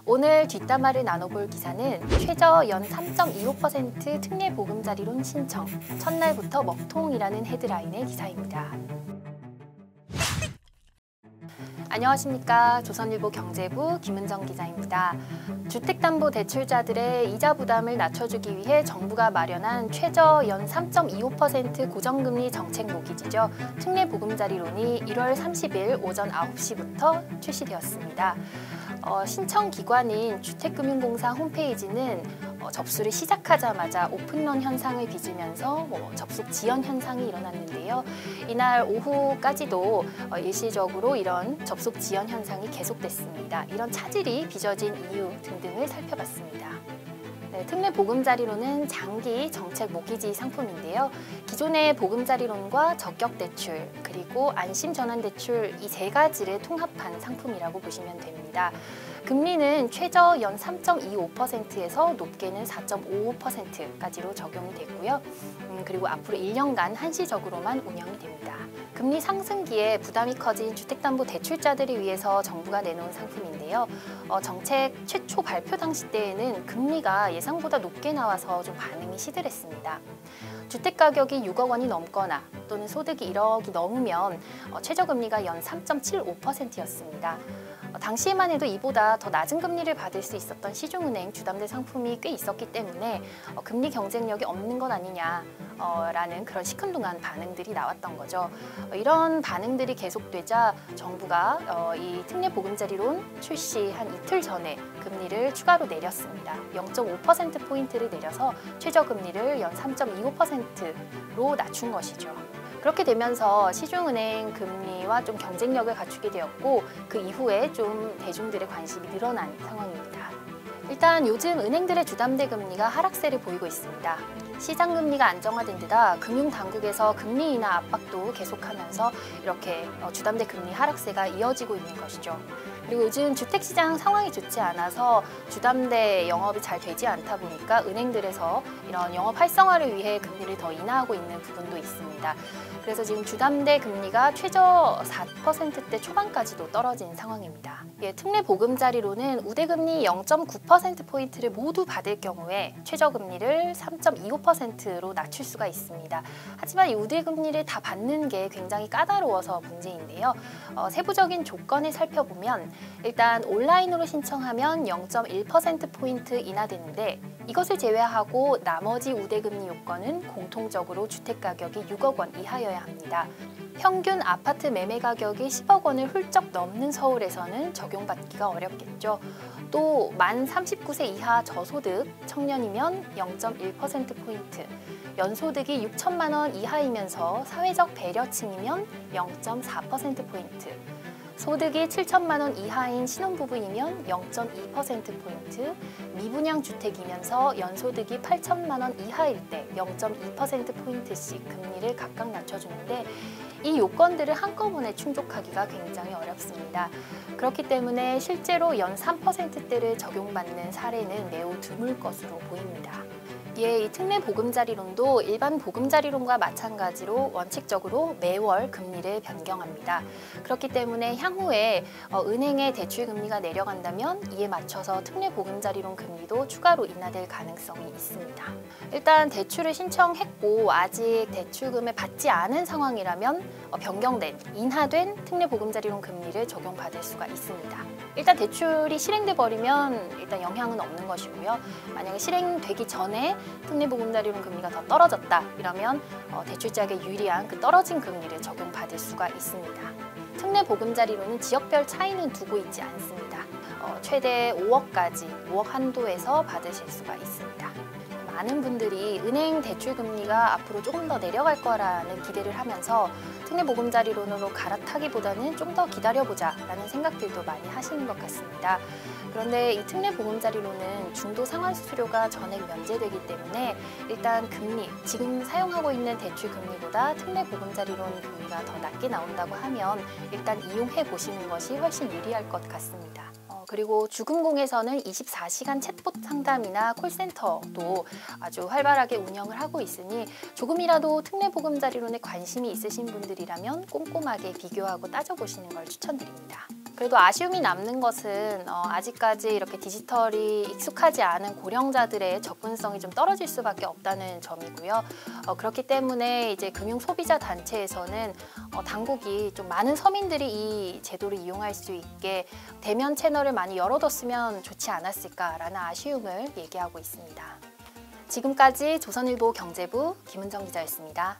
오늘 뒷담화를 나눠볼 기사는 최저 연 3.25% 특례 보금자리론 신청, 첫날부터 먹통이라는 헤드라인의 기사입니다. 안녕하십니까. 조선일보 경제부 김은정 기자입니다. 주택담보대출자들의 이자 부담을 낮춰주기 위해 정부가 마련한 최저 연 3.25% 고정금리 정책 모기지죠. 특례 보금자리론이 1월 30일 오전 9시부터 출시되었습니다. 신청 기관인 주택금융공사 홈페이지는 접수를 시작하자마자 오픈런 현상을 빚으면서 접속 지연 현상이 일어났는데요. 이날 오후까지도 일시적으로 이런 접속 지연 현상이 계속됐습니다. 이런 차질이 빚어진 이유 등등을 살펴봤습니다. 특례 보금자리론은 장기 정책 모기지 상품인데요. 기존의 보금자리론과 적격대출 그리고 안심전환대출 이 세 가지를 통합한 상품이라고 보시면 됩니다. 금리는 최저 연 3.25%에서 높게는 4.55%까지로 적용이 되고요. 그리고 앞으로 1년간 한시적으로만 운영이 됩니다. 금리 상승기에 부담이 커진 주택담보대출자들을 위해서 정부가 내놓은 상품인데요. 정책 최초 발표 당시 때에는 금리가 예상보다 높게 나와서 좀 반응이 시들했습니다. 주택가격이 6억 원이 넘거나 또는 소득이 1억이 넘으면 최저금리가 연 3.75%였습니다. 당시에만 해도 이보다 더 낮은 금리를 받을 수 있었던 시중은행 주담대 상품이 꽤 있었기 때문에 금리 경쟁력이 없는 것 아니냐라는 그런 시큰둥한 반응들이 나왔던 거죠. 이런 반응들이 계속되자 정부가 이 특례 보금자리론 출시 한 이틀 전에 금리를 추가로 내렸습니다. 0.5%포인트를 내려서 최저금리를 연 3.25%로 낮춘 것이죠. 그렇게 되면서 시중은행 금리와 좀 경쟁력을 갖추게 되었고 그 이후에 좀 대중들의 관심이 늘어난 상황입니다. 일단 요즘 은행들의 주담대 금리가 하락세를 보이고 있습니다. 시장 금리가 안정화된 데다 금융당국에서 금리 인하 압박도 계속하면서 이렇게 주담대 금리 하락세가 이어지고 있는 것이죠. 그리고 요즘 주택시장 상황이 좋지 않아서 주담대 영업이 잘 되지 않다 보니까 은행들에서 이런 영업 활성화를 위해 금리를 더 인하하고 있는 부분도 있습니다. 그래서 지금 주담대 금리가 최저 4%대 초반까지도 떨어진 상황입니다. 특례 보금자리론은 우대금리 0.9%포인트를 모두 받을 경우에 최저금리를 3.25%로 낮출 수가 있습니다. 하지만 이 우대금리를 다 받는 게 굉장히 까다로워서 문제인데요. 세부적인 조건을 살펴보면 일단 온라인으로 신청하면 0.1%포인트 인하되는데 이것을 제외하고 나머지 우대금리 요건은 공통적으로 주택가격이 6억 원 이하여야 합니다. 평균 아파트 매매 가격이 10억 원을 훌쩍 넘는 서울에서는 적용받기가 어렵겠죠. 또 만 39세 이하 저소득 청년이면 0.1%포인트, 연소득이 6천만 원 이하이면서 사회적 배려층이면 0.4%포인트, 소득이 7천만 원 이하인 신혼부부이면 0.2%포인트, 미분양 주택이면서 연소득이 8천만 원 이하일 때 0.2%포인트씩 금리를 각각 낮춰주는데 이 요건들을 한꺼번에 충족하기가 굉장히 어렵습니다. 그렇기 때문에 실제로 연 3%대를 적용받는 사례는 매우 드물 것으로 보입니다. 이 특례 보금자리론도 일반 보금자리론과 마찬가지로 원칙적으로 매월 금리를 변경합니다. 그렇기 때문에 향후에 은행의 대출 금리가 내려간다면 이에 맞춰서 특례 보금자리론 금리도 추가로 인하될 가능성이 있습니다. 일단 대출을 신청했고 아직 대출금을 받지 않은 상황이라면 변경된, 인하된 특례 보금자리론 금리를 적용받을 수가 있습니다. 일단 대출이 실행돼 버리면 일단 영향은 없는 것이고요. 만약에 실행되기 전에 특례 보금자리론 금리가 더 떨어졌다 이러면 대출자에게 유리한 그 떨어진 금리를 적용받을 수가 있습니다. 특례 보금자리론은 지역별 차이는 두고 있지 않습니다. 최대 5억까지 5억 한도에서 받으실 수가 있습니다. 많은 분들이 은행 대출 금리가 앞으로 조금 더 내려갈 거라는 기대를 하면서 특례 보금자리론으로 갈아타기보다는 좀 더 기다려보자 라는 생각들도 많이 하시는 것 같습니다. 그런데 이 특례 보금자리론은 중도 상환수수료가 전액 면제되기 때문에 일단 금리, 지금 사용하고 있는 대출 금리보다 특례 보금자리론 금리가 더 낮게 나온다고 하면 일단 이용해 보시는 것이 훨씬 유리할 것 같습니다. 그리고 주금공에서는 24시간 챗봇 상담이나 콜센터도 아주 활발하게 운영을 하고 있으니 조금이라도 특례 보금자리론에 관심이 있으신 분들이라면 꼼꼼하게 비교하고 따져보시는 걸 추천드립니다. 그래도 아쉬움이 남는 것은 아직까지 이렇게 디지털이 익숙하지 않은 고령자들의 접근성이 좀 떨어질 수밖에 없다는 점이고요. 그렇기 때문에 이제 금융 소비자 단체에서는 당국이 좀 많은 서민들이 이 제도를 이용할 수 있게 대면 채널을 많이 열어뒀으면 좋지 않았을까라는 아쉬움을 얘기하고 있습니다. 지금까지 조선일보 경제부 김은정 기자였습니다.